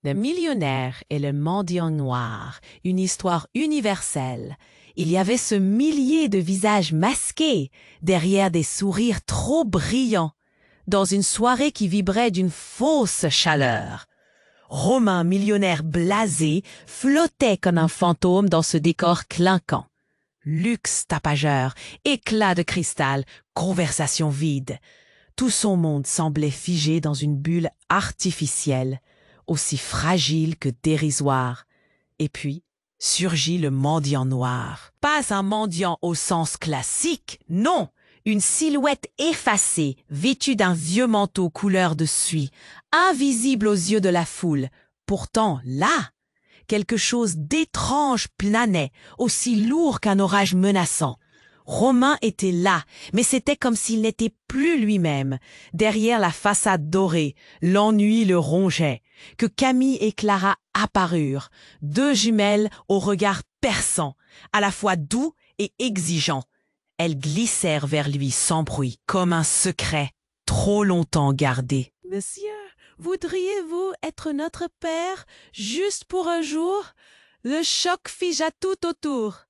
Le millionnaire et le mendiant noir, une histoire universelle. Il y avait ce millier de visages masqués, derrière des sourires trop brillants, dans une soirée qui vibrait d'une fausse chaleur. Romain, millionnaire blasé, flottait comme un fantôme dans ce décor clinquant. Luxe tapageur, éclat de cristal, conversation vide. Tout son monde semblait figé dans une bulle artificielle, aussi fragile que dérisoire. Et puis, surgit le mendiant noir. Pas un mendiant au sens classique, non! Une silhouette effacée, vêtue d'un vieux manteau couleur de suie, invisible aux yeux de la foule. Pourtant, là, quelque chose d'étrange planait, aussi lourd qu'un orage menaçant. Romain était là, mais c'était comme s'il n'était plus lui-même. Derrière la façade dorée, l'ennui le rongeait. Que Camille et Clara apparurent, deux jumelles au regard perçant, à la fois doux et exigeant. Elles glissèrent vers lui sans bruit, comme un secret trop longtemps gardé. « Monsieur, voudriez-vous être notre père, juste pour un jour ?» Le choc figea tout autour.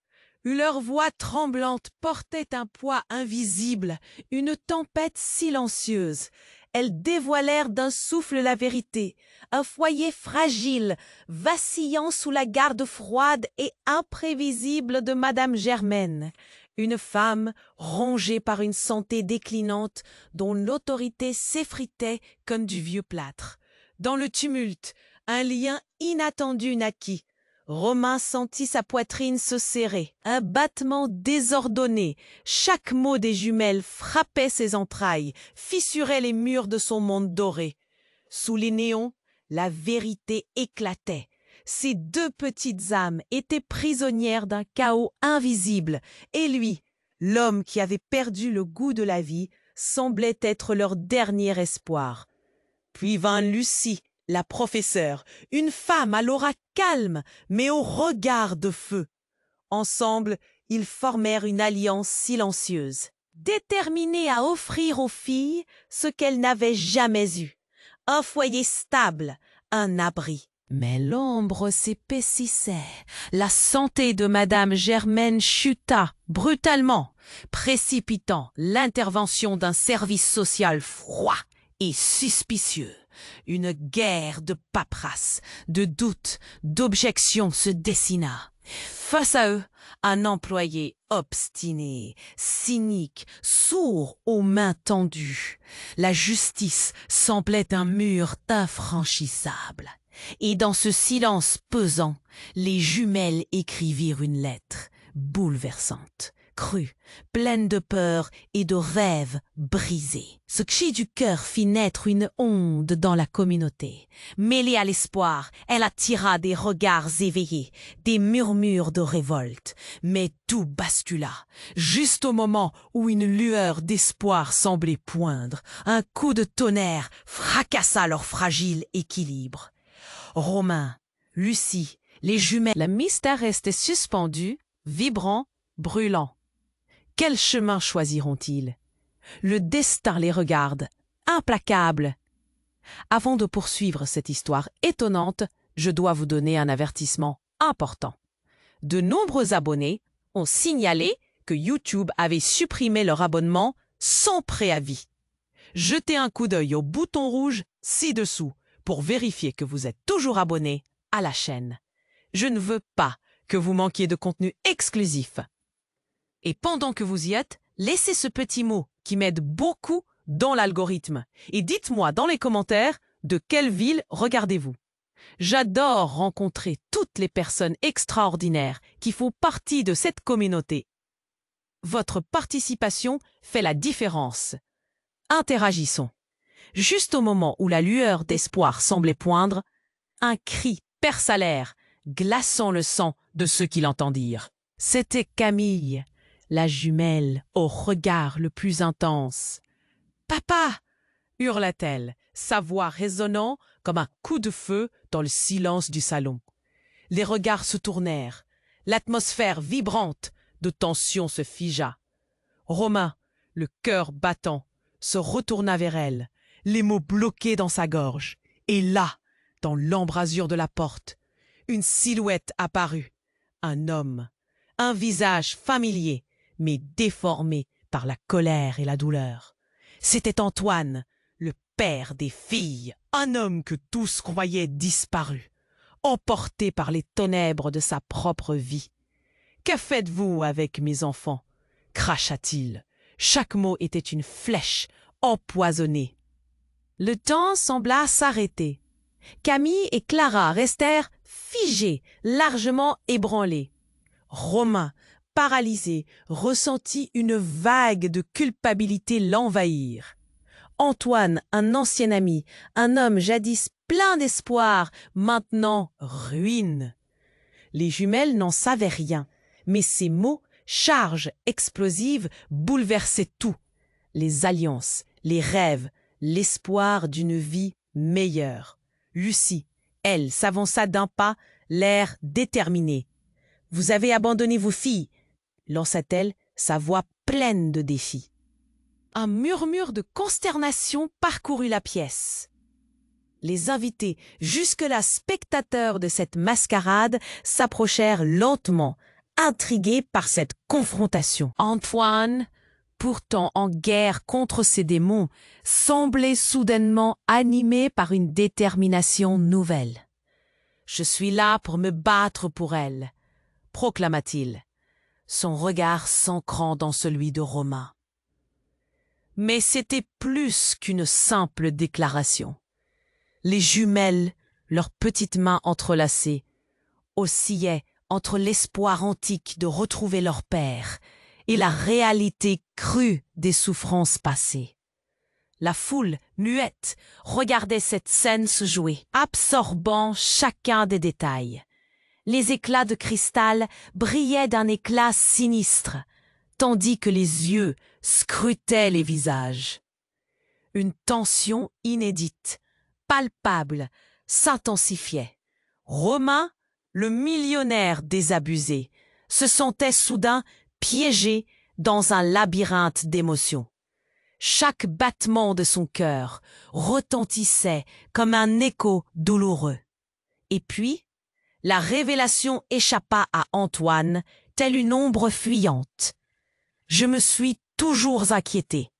Leur voix tremblante portait un poids invisible, une tempête silencieuse. Elles dévoilèrent d'un souffle la vérité, un foyer fragile, vacillant sous la garde froide et imprévisible de Madame Germaine. Une femme rongée par une santé déclinante dont l'autorité s'effritait comme du vieux plâtre. Dans le tumulte, un lien inattendu naquit. Romain sentit sa poitrine se serrer, un battement désordonné. Chaque mot des jumelles frappait ses entrailles, fissurait les murs de son monde doré. Sous les néons, la vérité éclatait. Ces deux petites âmes étaient prisonnières d'un chaos invisible, et lui, l'homme qui avait perdu le goût de la vie, semblait être leur dernier espoir. Puis vint Lucie, la professeure, une femme à l'aura calme, mais au regard de feu. Ensemble, ils formèrent une alliance silencieuse, déterminée à offrir aux filles ce qu'elles n'avaient jamais eu, un foyer stable, un abri. Mais l'ombre s'épaississait. La santé de Madame Germaine chuta brutalement, précipitant l'intervention d'un service social froid et suspicieux. Une guerre de paperasse, de doutes, d'objections se dessina. Face à eux, un employé obstiné, cynique, sourd aux mains tendues. La justice semblait un mur infranchissable. Et dans ce silence pesant, les jumelles écrivirent une lettre bouleversante, crue, pleine de peur et de rêves brisés. Ce cri du cœur fit naître une onde dans la communauté. Mêlée à l'espoir, elle attira des regards éveillés, des murmures de révolte. Mais tout bascula, juste au moment où une lueur d'espoir semblait poindre. Un coup de tonnerre fracassa leur fragile équilibre. Romain, Lucie, les jumelles, le mystère restait suspendu, vibrant, brûlant. Quel chemin choisiront-ils? Le destin les regarde, implacable. Avant de poursuivre cette histoire étonnante, je dois vous donner un avertissement important. De nombreux abonnés ont signalé que YouTube avait supprimé leur abonnement sans préavis. Jetez un coup d'œil au bouton rouge ci-dessous pour vérifier que vous êtes toujours abonné à la chaîne. Je ne veux pas que vous manquiez de contenu exclusif. Et pendant que vous y êtes, laissez ce petit mot qui m'aide beaucoup dans l'algorithme. Et dites-moi dans les commentaires de quelle ville regardez-vous. J'adore rencontrer toutes les personnes extraordinaires qui font partie de cette communauté. Votre participation fait la différence. Interagissons. Juste au moment où la lueur d'espoir semblait poindre, un cri perça l'air, glaçant le sang de ceux qui l'entendirent. C'était Camille, la jumelle au regard le plus intense. « Papa !» hurla-t-elle, sa voix résonnant comme un coup de feu dans le silence du salon. Les regards se tournèrent, l'atmosphère vibrante de tension se figea. Romain, le cœur battant, se retourna vers elle, les mots bloqués dans sa gorge. Et là, Dans l'embrasure de la porte, une silhouette apparut. Un homme, un visage familier, mais déformé par la colère et la douleur. C'était Antoine, le père des filles, un homme que tous croyaient disparu, emporté par les ténèbres de sa propre vie. « Que faites-vous avec mes enfants ?» cracha-t-il. Chaque mot était une flèche empoisonnée. Le temps sembla s'arrêter. Camille et Clara restèrent figés, largement ébranlés. Romain, paralysé, ressentit une vague de culpabilité l'envahir. Antoine, un ancien ami, un homme jadis plein d'espoir, maintenant ruine. Les jumelles n'en savaient rien, mais ces mots, charges explosives, bouleversaient tout. Les alliances, les rêves, l'espoir d'une vie meilleure. Lucie, elle, s'avança d'un pas, l'air déterminé. « Vous avez abandonné vos filles !» lança-t-elle, sa voix pleine de défi. Un murmure de consternation parcourut la pièce. Les invités, jusque-là spectateurs de cette mascarade, s'approchèrent lentement, intrigués par cette confrontation. Antoine, pourtant en guerre contre ses démons, semblait soudainement animé par une détermination nouvelle. « Je suis là pour me battre pour elle », proclama-t-il, son regard s'ancrant dans celui de Romain. Mais c'était plus qu'une simple déclaration. Les jumelles, leurs petites mains entrelacées, oscillaient entre l'espoir antique de retrouver leur père et la réalité crue des souffrances passées. La foule, muette, regardait cette scène se jouer, absorbant chacun des détails. Les éclats de cristal brillaient d'un éclat sinistre, tandis que les yeux scrutaient les visages. Une tension inédite, palpable, s'intensifiait. Romain, le millionnaire désabusé, se sentait soudain piégé dans un labyrinthe d'émotions. Chaque battement de son cœur retentissait comme un écho douloureux. Et puis, la révélation échappa à Antoine, telle une ombre fuyante. « Je me suis toujours inquiété.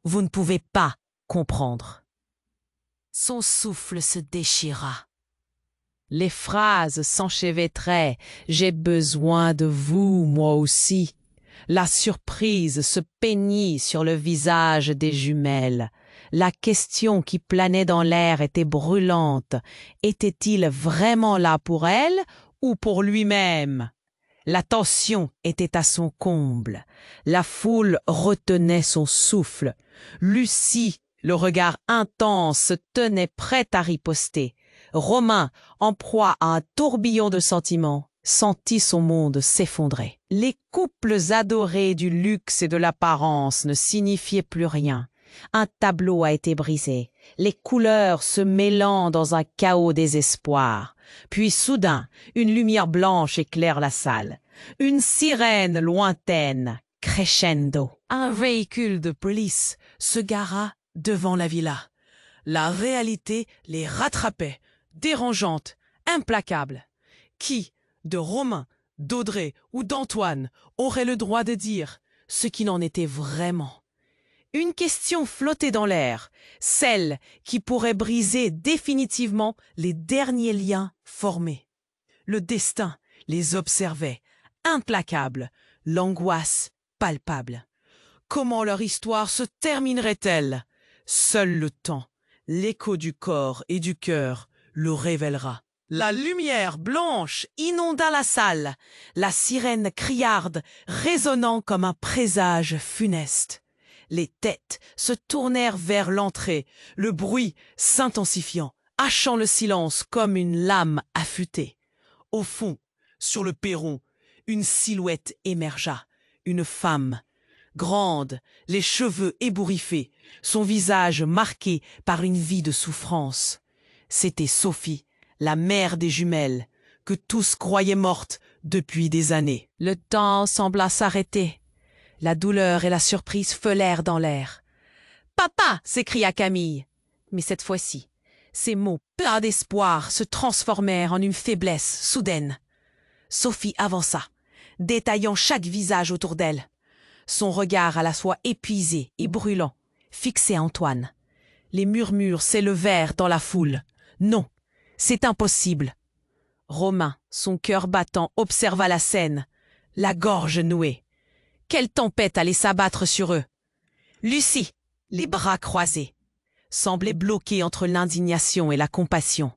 Vous ne pouvez pas comprendre. » Son souffle se déchira. Les phrases s'enchevêtraient. « J'ai besoin de vous, moi aussi. » La surprise se peignit sur le visage des jumelles. La question qui planait dans l'air était brûlante. Était-il vraiment là pour elle ou pour lui-même? La tension était à son comble. La foule retenait son souffle. Lucie, le regard intense, se tenait prête à riposter. Romain, en proie à un tourbillon de sentiments, sentit son monde s'effondrer. Les couples adorés du luxe et de l'apparence ne signifiaient plus rien. Un tableau a été brisé, les couleurs se mêlant dans un chaos désespoir. Puis soudain, une lumière blanche éclaire la salle. Une sirène lointaine, crescendo. Un véhicule de police se gara devant la villa. La réalité les rattrapait, dérangeante, implacable. Qui, de Romain, d'Audrey ou d'Antoine, aurait le droit de dire ce qui n'en était vraiment? Une question flottait dans l'air, celle qui pourrait briser définitivement les derniers liens formés. Le destin les observait, implacable, l'angoisse palpable. Comment leur histoire se terminerait-elle? Seul le temps, l'écho du corps et du cœur le révélera. La lumière blanche inonda la salle, la sirène criarde résonnant comme un présage funeste. Les têtes se tournèrent vers l'entrée, le bruit s'intensifiant, hachant le silence comme une lame affûtée. Au fond, sur le perron, une silhouette émergea, une femme, grande, les cheveux ébouriffés, son visage marqué par une vie de souffrance. C'était Sophie, la mère des jumelles, que tous croyaient morte depuis des années. Le temps sembla s'arrêter. La douleur et la surprise feulèrent dans l'air. « Papa !» s'écria Camille. Mais cette fois-ci, Ces mots, pleins d'espoir, se transformèrent en une faiblesse soudaine. Sophie avança, détaillant chaque visage autour d'elle. Son regard à la fois épuisé et brûlant, fixé à Antoine. Les murmures s'élevèrent dans la foule. « Non, c'est impossible !» Romain, son cœur battant, observa la scène, la gorge nouée. Quelle tempête allait s'abattre sur eux! Lucie, les bras croisés, semblait bloquée entre l'indignation et la compassion.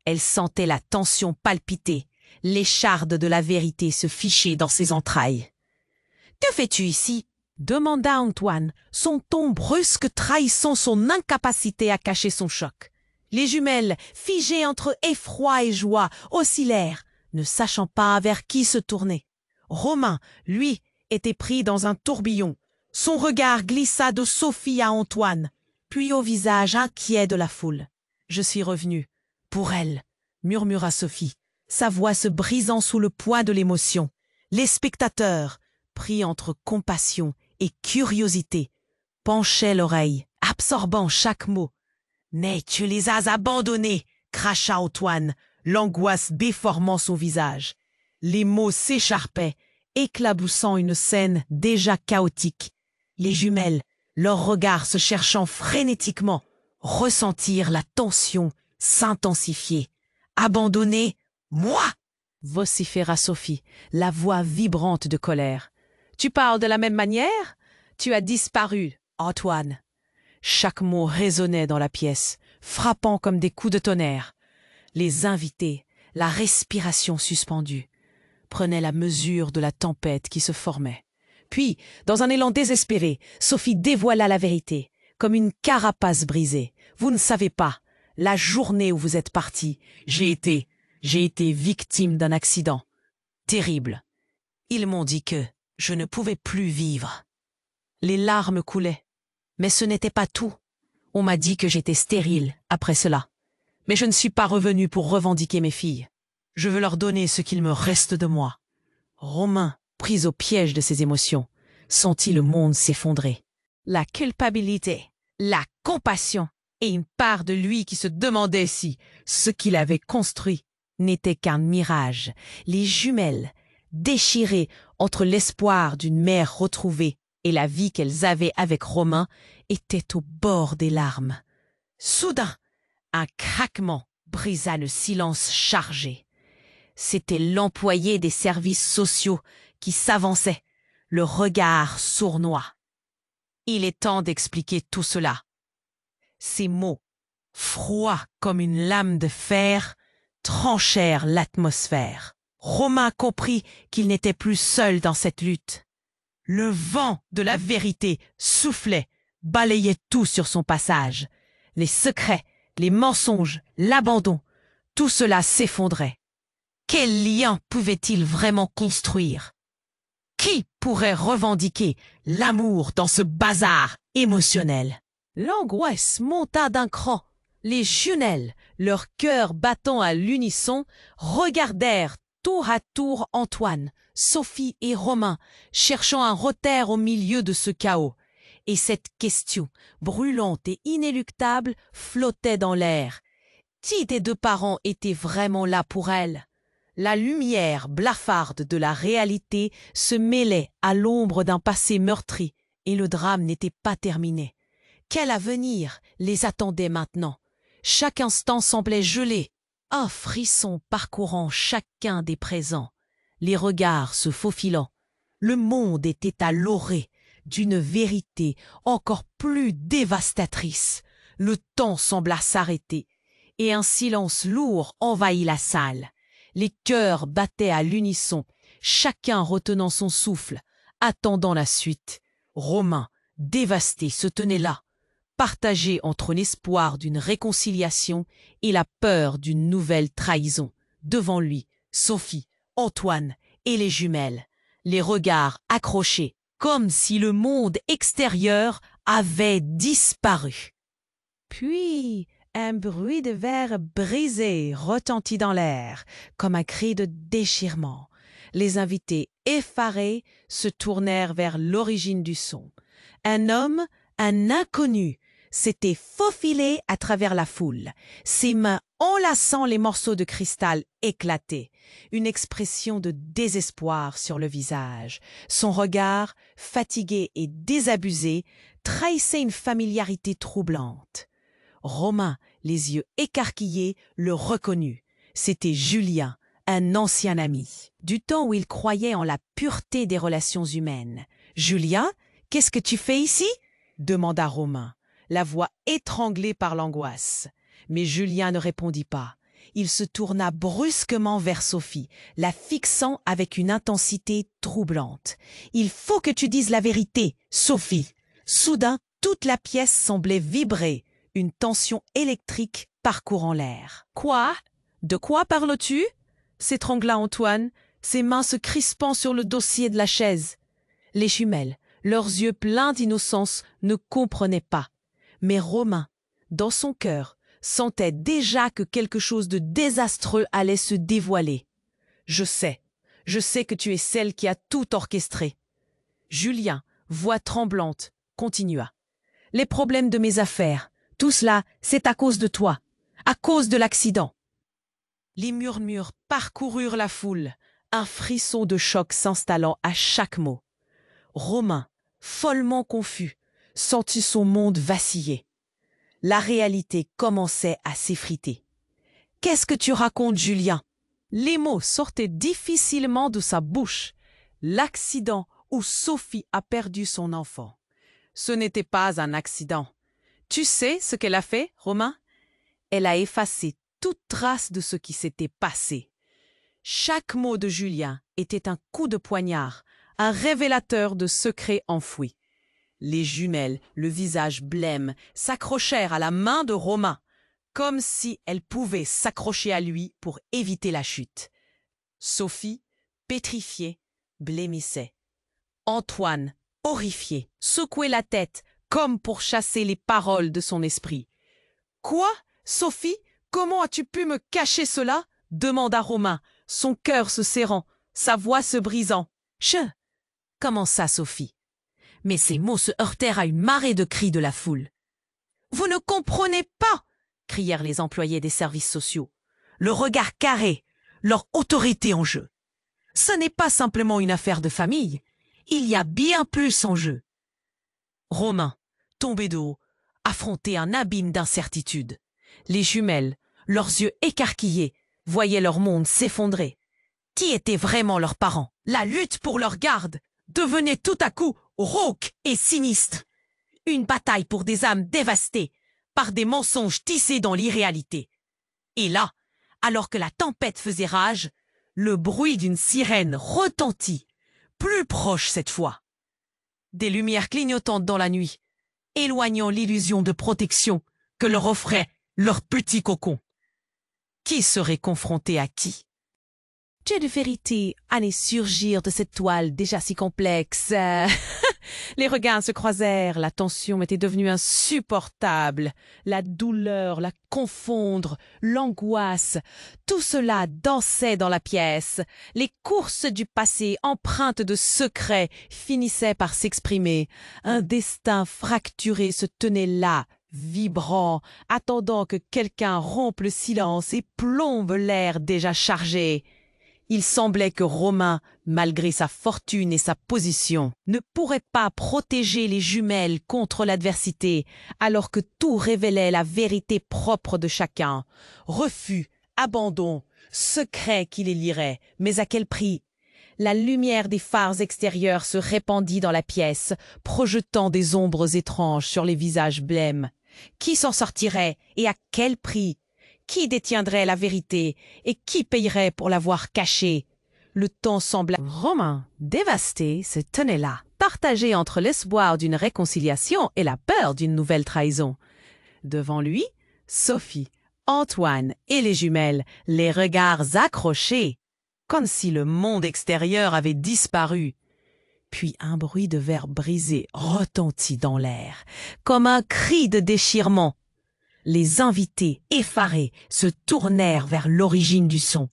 Elle sentait la tension palpiter, l'écharde de la vérité se ficher dans ses entrailles. « Que fais-tu ici ?» demanda Antoine, son ton brusque trahissant son incapacité à cacher son choc. Les jumelles, figées entre effroi et joie, oscillèrent, ne sachant pas vers qui se tourner. Romain, lui, était pris dans un tourbillon. Son regard glissa de Sophie à Antoine, puis au visage inquiet de la foule. « Je suis revenu. Pour elle », murmura Sophie, sa voix se brisant sous le poids de l'émotion. Les spectateurs, pris entre compassion et curiosité, penchaient l'oreille, absorbant chaque mot. « Mais tu les as abandonnés !» cracha Antoine, l'angoisse déformant son visage. Les mots s'écharpaient, éclaboussant une scène déjà chaotique. Les jumelles, leurs regards se cherchant frénétiquement, ressentirent la tension s'intensifier. « Abandonné, moi !» vociféra Sophie, la voix vibrante de colère. « Tu parles de la même manière ? Tu as disparu, Antoine. » Chaque mot résonnait dans la pièce, frappant comme des coups de tonnerre. Les invités, la respiration suspendue, prenaient la mesure de la tempête qui se formait. Puis, dans un élan désespéré, Sophie dévoila la vérité, comme une carapace brisée. « Vous ne savez pas, la journée où vous êtes partis, j'ai été victime d'un accident. Terrible. Ils m'ont dit que je ne pouvais plus vivre. » Les larmes coulaient. Mais ce n'était pas tout. On m'a dit que j'étais stérile après cela. Mais je ne suis pas revenu pour revendiquer mes filles. Je veux leur donner ce qu'il me reste de moi. Romain, pris au piège de ses émotions, sentit le monde s'effondrer. La culpabilité, la compassion et une part de lui qui se demandait si ce qu'il avait construit n'était qu'un mirage. Les jumelles, déchirées entre l'espoir d'une mère retrouvée et la vie qu'elles avaient avec Romain, étaient au bord des larmes. Soudain, un craquement brisa le silence chargé. C'était l'employé des services sociaux qui s'avançait, le regard sournois. Il est temps d'expliquer tout cela. Ces mots, froids comme une lame de fer, tranchèrent l'atmosphère. Romain comprit qu'il n'était plus seul dans cette lutte. Le vent de la vérité soufflait, balayait tout sur son passage. Les secrets, les mensonges, l'abandon, tout cela s'effondrait. Quel lien pouvait-il vraiment construire? Qui pourrait revendiquer l'amour dans ce bazar émotionnel? L'angoisse monta d'un cran. Les jumelles, leur cœur battant à l'unisson, regardèrent tour à tour Antoine, Sophie et Romain, cherchant un repère au milieu de ce chaos. Et cette question, brûlante et inéluctable, flottait dans l'air. Qui des deux parents était vraiment là pour elle? La lumière blafarde de la réalité se mêlait à l'ombre d'un passé meurtri, et le drame n'était pas terminé. Quel avenir les attendait maintenant? Chaque instant semblait gelé. Un frisson parcourant chacun des présents, les regards se faufilant. Le monde était à l'orée d'une vérité encore plus dévastatrice. Le temps sembla s'arrêter, et un silence lourd envahit la salle. Les cœurs battaient à l'unisson, chacun retenant son souffle, attendant la suite. Romain, dévasté, se tenait là, partagé entre l'espoir d'une réconciliation et la peur d'une nouvelle trahison. Devant lui, Sophie, Antoine et les jumelles, les regards accrochés, comme si le monde extérieur avait disparu. Puis, un bruit de verre brisé retentit dans l'air, comme un cri de déchirement. Les invités, effarés, se tournèrent vers l'origine du son. Un homme, un inconnu, s'était faufilé à travers la foule, ses mains enlaçant les morceaux de cristal éclatés, une expression de désespoir sur le visage. Son regard, fatigué et désabusé, trahissait une familiarité troublante. Romain, les yeux écarquillés, le reconnut. C'était Julien, un ancien ami, du temps où il croyait en la pureté des relations humaines. « Julien, qu'est-ce que tu fais ici ?» demanda Romain, la voix étranglée par l'angoisse. Mais Julien ne répondit pas. Il se tourna brusquement vers Sophie, la fixant avec une intensité troublante. « Il faut que tu dises la vérité, Sophie !» Soudain, toute la pièce semblait vibrer, une tension électrique parcourant l'air. « Quoi ? De quoi parles-tu » s'étrangla Antoine, ses mains se crispant sur le dossier de la chaise. Les jumelles, leurs yeux pleins d'innocence, ne comprenaient pas. Mais Romain, dans son cœur, sentait déjà que quelque chose de désastreux allait se dévoiler. « Je sais que tu es celle qui a tout orchestré. » Julien, voix tremblante, continua. « Les problèmes de mes affaires, tout cela, c'est à cause de toi, à cause de l'accident. » Les murmures parcoururent la foule, un frisson de choc s'installant à chaque mot. Romain, follement confus, sentit son monde vaciller. La réalité commençait à s'effriter. « Qu'est-ce que tu racontes, Julien ?» Les mots sortaient difficilement de sa bouche. L'accident où Sophie a perdu son enfant. Ce n'était pas un accident. Tu sais ce qu'elle a fait, Romain ? Elle a effacé toute trace de ce qui s'était passé. Chaque mot de Julien était un coup de poignard, un révélateur de secrets enfouis. Les jumelles, le visage blême, s'accrochèrent à la main de Romain, comme si elles pouvaient s'accrocher à lui pour éviter la chute. Sophie, pétrifiée, blêmissait. Antoine, horrifié, secouait la tête, comme pour chasser les paroles de son esprit. « Quoi, Sophie, comment as-tu pu me cacher cela ?» demanda Romain, son cœur se serrant, sa voix se brisant. « commença Sophie. Mais ces mots se heurtèrent à une marée de cris de la foule. « Vous ne comprenez pas !» crièrent les employés des services sociaux. Le regard carré, leur autorité en jeu. Ce n'est pas simplement une affaire de famille, il y a bien plus en jeu. Romain, tombé de haut, affrontait un abîme d'incertitude. Les jumelles, leurs yeux écarquillés, voyaient leur monde s'effondrer. Qui étaient vraiment leurs parents? La lutte pour leur garde devenait tout à coup rauque et sinistre. Une bataille pour des âmes dévastées par des mensonges tissés dans l'irréalité. Et là, alors que la tempête faisait rage, le bruit d'une sirène retentit, plus proche cette fois. Des lumières clignotantes dans la nuit, éloignant l'illusion de protection que leur offrait leur petit cocon. Qui serait confronté à qui? Dieu de vérité allait surgir de cette toile déjà si complexe. Les regards se croisèrent, la tension était devenue insupportable, la douleur, la confondre, l'angoisse, tout cela dansait dans la pièce. Les courses du passé empreintes de secrets finissaient par s'exprimer. Un destin fracturé se tenait là, vibrant, attendant que quelqu'un rompe le silence et plombe l'air déjà chargé. Il semblait que Romain, malgré sa fortune et sa position, ne pourrait pas protéger les jumelles contre l'adversité, alors que tout révélait la vérité propre de chacun. Refus, abandon, secret qui les lierait, mais à quel prix? La lumière des phares extérieurs se répandit dans la pièce, projetant des ombres étranges sur les visages blêmes. Qui s'en sortirait et à quel prix? Qui détiendrait la vérité et qui payerait pour l'avoir cachée? Le temps sembla... Romain, dévasté, se tenait là, partagé entre l'espoir d'une réconciliation et la peur d'une nouvelle trahison. Devant lui, Sophie, Antoine et les jumelles, les regards accrochés, comme si le monde extérieur avait disparu. Puis un bruit de verre brisé retentit dans l'air, comme un cri de déchirement. Les invités, effarés, se tournèrent vers l'origine du son.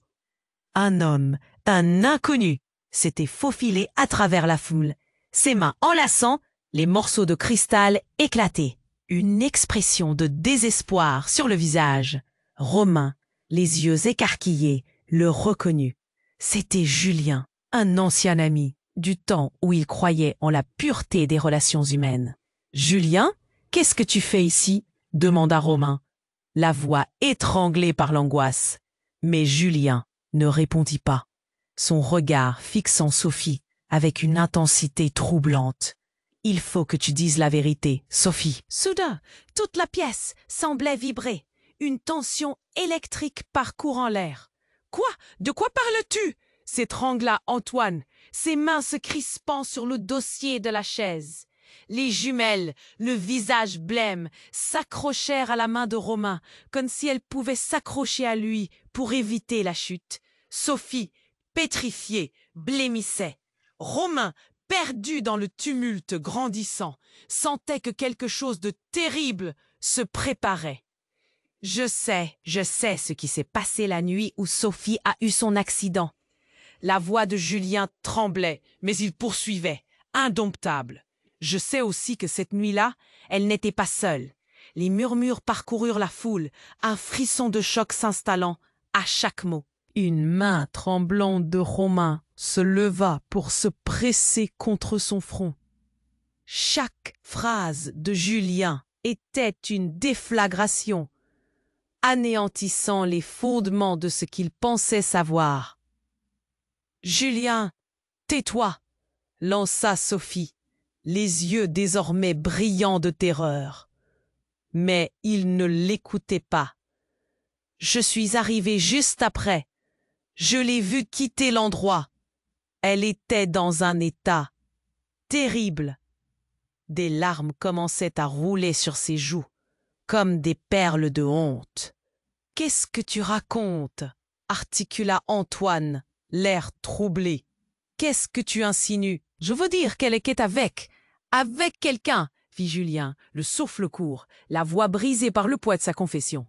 Un homme, un inconnu, s'était faufilé à travers la foule, ses mains enlaçant, les morceaux de cristal éclatés. une expression de désespoir sur le visage. Romain, les yeux écarquillés, le reconnut. C'était Julien, un ancien ami, du temps où il croyait en la pureté des relations humaines. « Julien, qu'est-ce que tu fais ici ?» demanda Romain, la voix étranglée par l'angoisse. Mais Julien ne répondit pas, son regard fixant Sophie avec une intensité troublante. « Il faut que tu dises la vérité, Sophie. » Soudain, toute la pièce semblait vibrer. Une tension électrique parcourant l'air. « Quoi? De quoi parles-tu » s'étrangla Antoine, ses mains se crispant sur le dossier de la chaise. Les jumelles, le visage blême, s'accrochèrent à la main de Romain, comme si elles pouvaient s'accrocher à lui pour éviter la chute. Sophie, pétrifiée, blêmissait. Romain, perdu dans le tumulte grandissant, sentait que quelque chose de terrible se préparait. « Je sais ce qui s'est passé la nuit où Sophie a eu son accident. » La voix de Julien tremblait, mais il poursuivait, indomptable. « Je sais aussi que cette nuit-là, elle n'était pas seule. Les murmures parcoururent la foule, un frisson de choc s'installant à chaque mot. » Une main tremblante de Romain se leva pour se presser contre son front. Chaque phrase de Julien était une déflagration, anéantissant les fondements de ce qu'il pensait savoir. « Julien, tais-toi !» lança Sophie, les yeux désormais brillants de terreur. Mais il ne l'écoutait pas. « Je suis arrivé juste après. Je l'ai vue quitter l'endroit. Elle était dans un état terrible. » Des larmes commençaient à rouler sur ses joues, comme des perles de honte. « Qu'est-ce que tu racontes ?» articula Antoine, l'air troublé. « Qu'est-ce que tu insinues ? Je veux dire qu'elle était avec quelqu'un, fit Julien, le souffle court, la voix brisée par le poids de sa confession.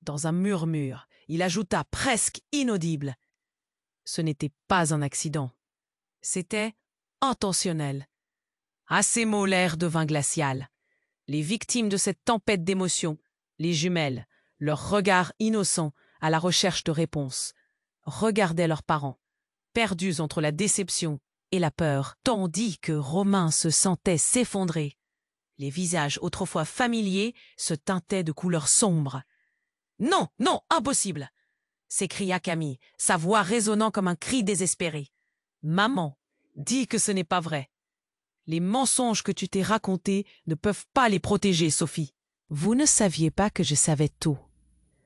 Dans un murmure, il ajouta presque inaudible. Ce n'était pas un accident. C'était intentionnel. À ces mots, l'air devint glacial. Les victimes de cette tempête d'émotions, les jumelles, leurs regards innocents à la recherche de réponses, regardaient leurs parents, perdus entre la déception et la peur, tandis que Romain se sentait s'effondrer. Les visages autrefois familiers se teintaient de couleurs sombres. « Non, non, impossible !» s'écria Camille, sa voix résonnant comme un cri désespéré. « Maman, dis que ce n'est pas vrai. Les mensonges que tu t'es racontés ne peuvent pas les protéger, Sophie. Vous ne saviez pas que je savais tout.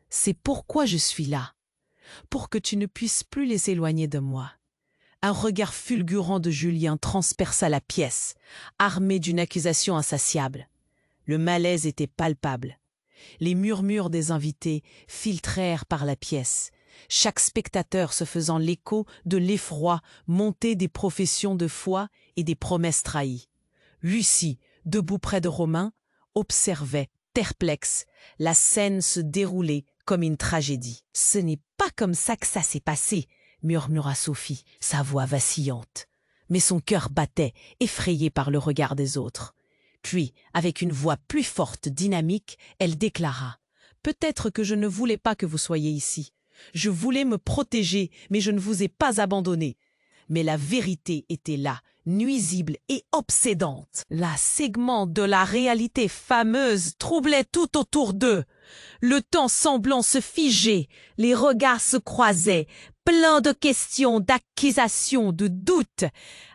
C'est pourquoi je suis là, pour que tu ne puisses plus les éloigner de moi. » Un regard fulgurant de Julien transperça la pièce, armé d'une accusation insatiable. Le malaise était palpable. Les murmures des invités filtrèrent par la pièce, chaque spectateur se faisant l'écho de l'effroi monté des professions de foi et des promesses trahies. Lucie, debout près de Romain, observait, perplexe, la scène se dérouler comme une tragédie. « Ce n'est pas comme ça que ça s'est passé », murmura Sophie, sa voix vacillante. Mais son cœur battait, effrayé par le regard des autres. Puis, avec une voix plus forte, dynamique, elle déclara « Peut-être que je ne voulais pas que vous soyez ici. Je voulais me protéger, mais je ne vous ai pas abandonné. Mais la vérité était là, nuisible et obsédante. La segment de la réalité fameuse troublait tout autour d'eux. Le temps semblant se figer, les regards se croisaient, plein de questions, d'accusations, de doutes.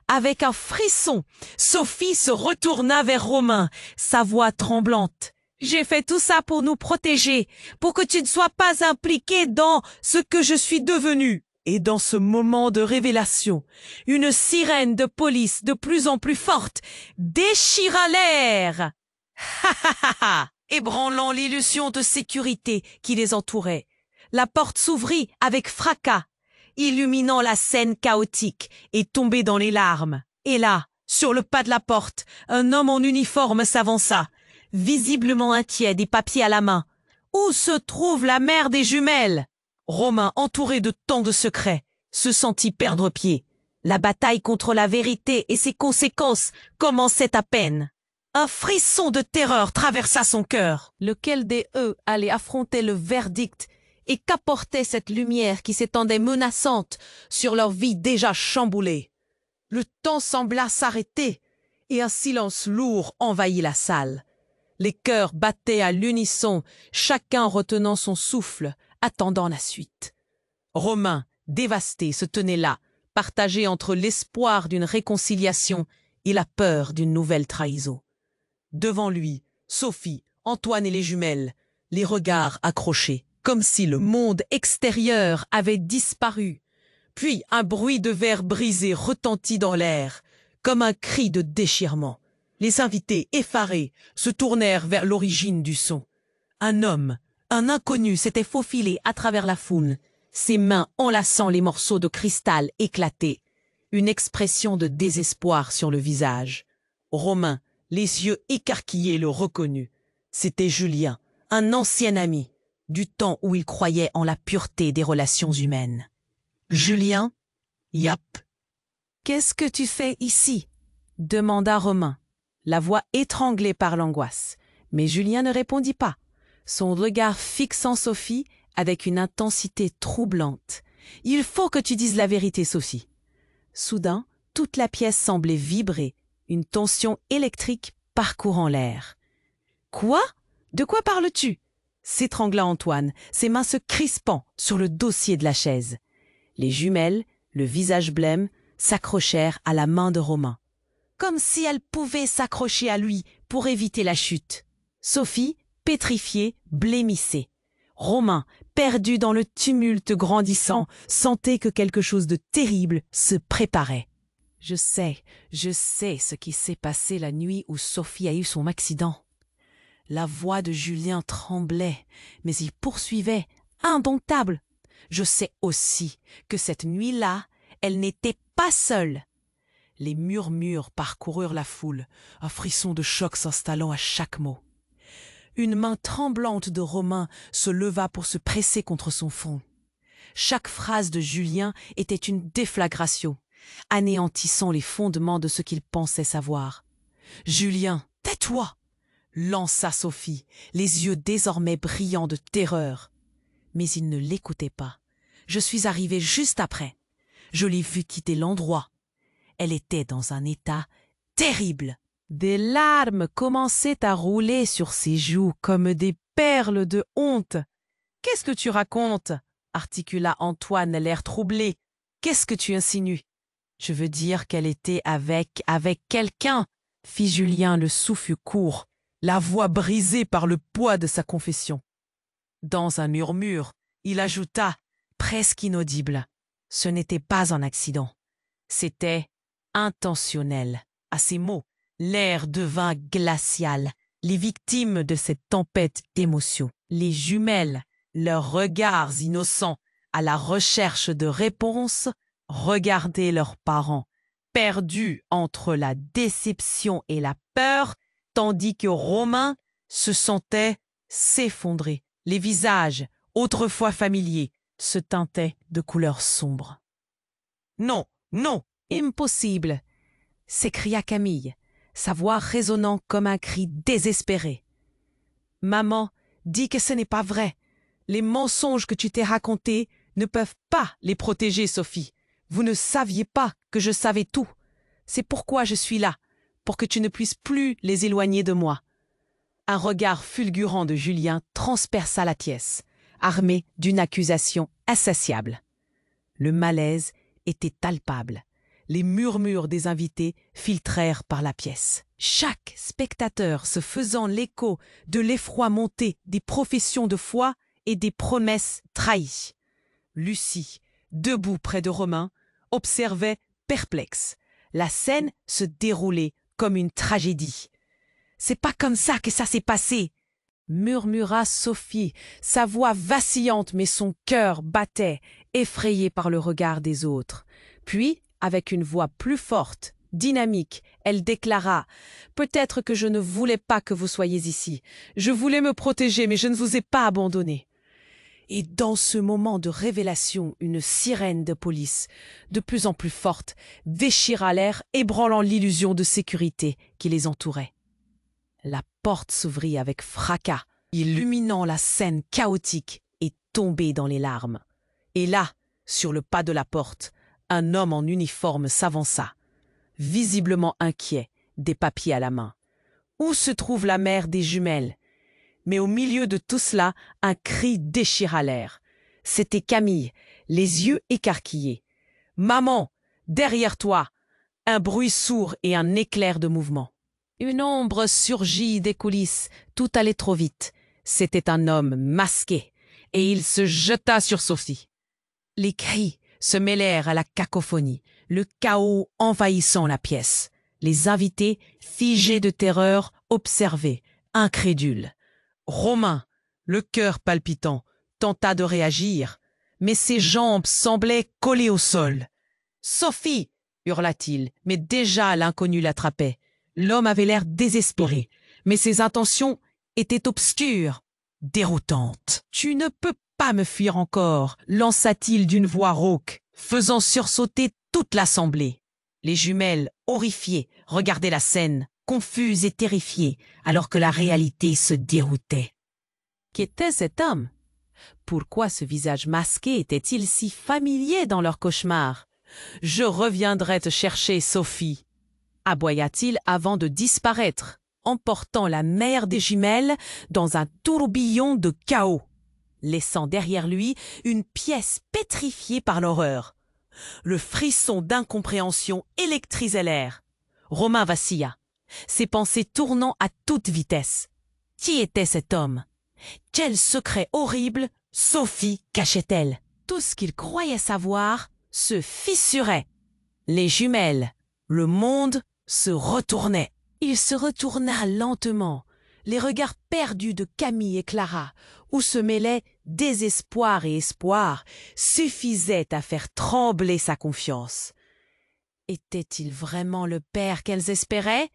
Avec un frisson, Sophie se retourna vers Romain, sa voix tremblante. « J'ai fait tout ça pour nous protéger, pour que tu ne sois pas impliqué dans ce que je suis devenu. » Et dans ce moment de révélation, une sirène de police de plus en plus forte déchira l'air. Ha ha ha ha! Ébranlant l'illusion de sécurité qui les entourait. La porte s'ouvrit avec fracas, illuminant la scène chaotique et tombée dans les larmes. Et là, sur le pas de la porte, un homme en uniforme s'avança, visiblement inquiet, des papiers à la main. « Où se trouve la mère des jumelles ?» Romain, entouré de tant de secrets, se sentit perdre pied. La bataille contre la vérité et ses conséquences commençait à peine. Un frisson de terreur traversa son cœur. Lequel des eux allait affronter le verdict et qu'apportait cette lumière qui s'étendait menaçante sur leur vie déjà chamboulée? Le temps sembla s'arrêter et un silence lourd envahit la salle. Les cœurs battaient à l'unisson, chacun retenant son souffle, attendant la suite. Romain, dévasté, se tenait là, partagé entre l'espoir d'une réconciliation et la peur d'une nouvelle trahison. Devant lui, Sophie, Antoine et les jumelles, les regards accrochés, comme si le monde extérieur avait disparu. Puis un bruit de verre brisé retentit dans l'air, comme un cri de déchirement. Les invités, effarés, se tournèrent vers l'origine du son. Un homme, un inconnu, s'était faufilé à travers la foule, ses mains enlaçant les morceaux de cristal éclatés, une expression de désespoir sur le visage. Romain, les yeux écarquillés, le reconnut. C'était Julien, un ancien ami, du temps où il croyait en la pureté des relations humaines. « Julien ?»« Yap. »« Qu'est-ce que tu fais ici ?» demanda Romain, la voix étranglée par l'angoisse. Mais Julien ne répondit pas, son regard fixant Sophie avec une intensité troublante. « Il faut que tu dises la vérité, Sophie. » Soudain, toute la pièce semblait vibrer, une tension électrique parcourant l'air. « Quoi? De quoi parles-tu » s'étrangla Antoine, ses mains se crispant sur le dossier de la chaise. Les jumelles, le visage blême, s'accrochèrent à la main de Romain, comme si elles pouvaient s'accrocher à lui pour éviter la chute. Sophie, pétrifiée, blêmissait. Romain, perdu dans le tumulte grandissant, sentait que quelque chose de terrible se préparait. Je sais ce qui s'est passé la nuit où Sophie a eu son accident. La voix de Julien tremblait, mais il poursuivait, indomptable. Je sais aussi que cette nuit-là, elle n'était pas seule. Les murmures parcoururent la foule, un frisson de choc s'installant à chaque mot. Une main tremblante de Romain se leva pour se presser contre son front. Chaque phrase de Julien était une déflagration, anéantissant les fondements de ce qu'il pensait savoir. « Julien, tais-toi !» lança Sophie, les yeux désormais brillants de terreur. Mais il ne l'écoutait pas. Je suis arrivée juste après. Je l'ai vue quitter l'endroit. Elle était dans un état terrible. Des larmes commençaient à rouler sur ses joues comme des perles de honte. « Qu'est-ce que tu racontes ?» articula Antoine, l'air troublé. « Qu'est-ce que tu insinues ?»« Je veux dire qu'elle était avec quelqu'un, » fit Julien, le souffle court, la voix brisée par le poids de sa confession. Dans un murmure, il ajouta, presque inaudible, « Ce n'était pas un accident. C'était intentionnel. » À ces mots, l'air devint glacial. Les victimes de cette tempête d'émotions, les jumelles, leurs regards innocents à la recherche de réponses, regardaient leurs parents, perdus entre la déception et la peur, tandis que Romain se sentait s'effondrer. Les visages, autrefois familiers, se teintaient de couleurs sombres. « Non, non, impossible !» s'écria Camille, sa voix résonnant comme un cri désespéré. « Maman dit que ce n'est pas vrai. Les mensonges que tu t'es racontés ne peuvent pas les protéger, Sophie. Vous ne saviez pas que je savais tout. C'est pourquoi je suis là, pour que tu ne puisses plus les éloigner de moi. » Un regard fulgurant de Julien transperça la pièce, armé d'une accusation insatiable. Le malaise était palpable. Les murmures des invités filtrèrent par la pièce. Chaque spectateur se faisant l'écho de l'effroi monté des professions de foi et des promesses trahies. Lucie, debout près de Romain, observait perplexe. La scène se déroulait comme une tragédie. « C'est pas comme ça que ça s'est passé !» murmura Sophie, sa voix vacillante mais son cœur battait, effrayé par le regard des autres. Puis, avec une voix plus forte, dynamique, elle déclara « Peut-être que je ne voulais pas que vous soyez ici. Je voulais me protéger, mais je ne vous ai pas abandonné. » Et dans ce moment de révélation, une sirène de police, de plus en plus forte, déchira l'air, ébranlant l'illusion de sécurité qui les entourait. La porte s'ouvrit avec fracas, illuminant la scène chaotique et tombée dans les larmes. Et là, sur le pas de la porte, un homme en uniforme s'avança, visiblement inquiet, des papiers à la main. Où se trouve la mère des jumelles? Mais au milieu de tout cela, un cri déchira l'air. C'était Camille, les yeux écarquillés. « Maman, derrière toi !» Un bruit sourd et un éclair de mouvement. Une ombre surgit des coulisses, tout allait trop vite. C'était un homme masqué, et il se jeta sur Sophie. Les cris se mêlèrent à la cacophonie, le chaos envahissant la pièce. Les invités, figés de terreur, observaient, incrédules. Romain, le cœur palpitant, tenta de réagir, mais ses jambes semblaient collées au sol. « Sophie !» hurla-t-il, mais déjà l'inconnu l'attrapait. L'homme avait l'air désespéré, mais ses intentions étaient obscures, déroutantes. « Tu ne peux pas me fuir encore !» lança-t-il d'une voix rauque, faisant sursauter toute l'assemblée. Les jumelles, horrifiées, regardaient la scène, confuses et terrifiées, alors que la réalité se déroutait. Qu'était cet homme? Pourquoi ce visage masqué était-il si familier dans leur cauchemar? « Je reviendrai te chercher, Sophie !» aboya-t-il avant de disparaître, emportant la mère des jumelles dans un tourbillon de chaos, laissant derrière lui une pièce pétrifiée par l'horreur. Le frisson d'incompréhension électrisait l'air. Romain vacilla, ses pensées tournant à toute vitesse. Qui était cet homme? Quel secret horrible Sophie cachait-elle? Tout ce qu'il croyait savoir se fissurait. Les jumelles, le monde se retournait. Il se retourna lentement, les regards perdus de Camille et Clara, où se mêlaient désespoir et espoir, suffisaient à faire trembler sa confiance. Était-il vraiment le père qu'elles espéraient?